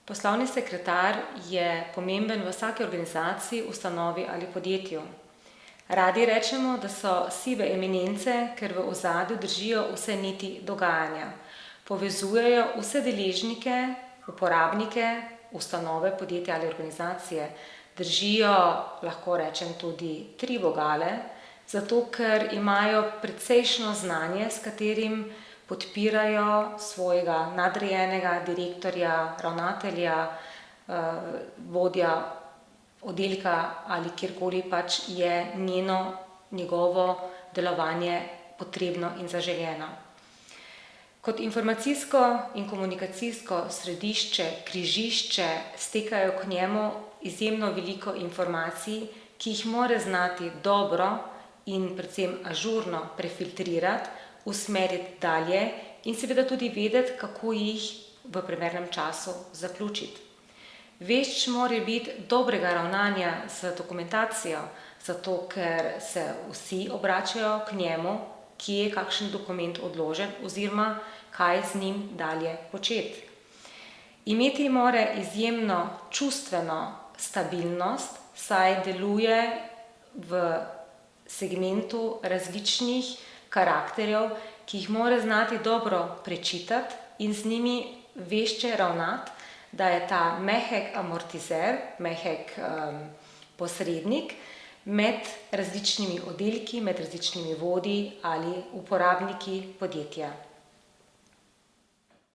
Poslovni sekretar je pomemben v vsaki organizaciji, ustanovi ali podjetju. Radi rečemo, da so sive eminence, ker v ozadju držijo vse niti dogajanja. Povezujejo vse deležnike, uporabnike, ustanove, podjetja ali organizacije. Držijo, lahko rečem, tudi tri vogale, zato ker imajo precejšnjo znanje, s katerim podpirajo svojega nadrejenega, direktorja, ravnatelja, vodja oddelka ali kjerkoli pač je njegovo delovanje potrebno in zaželeno. Kot informacijsko in komunikacijsko središče, križišče stekajo k njemu izjemno veliko informacij, ki jih mora znati dobro in predvsem ažurno prefiltrirati, usmeriti dalje in seveda tudi vedeti, kako jih v primernem času zaključiti. Vešč mora biti dobrega ravnanja z dokumentacijo, zato ker se vsi obračajo k njemu, kje je kakšen dokument odložen oziroma kaj z njim dalje početi. Imeti mora izjemno čustveno stabilnost, saj deluje v segmentu različnih karakterjev, ki jih mora znati dobro prečitati in z njimi vešče ravnati, da je ta mehek amortizer, mehek posrednik med različnimi oddelki, med različnimi vodji ali uporabniki podjetja.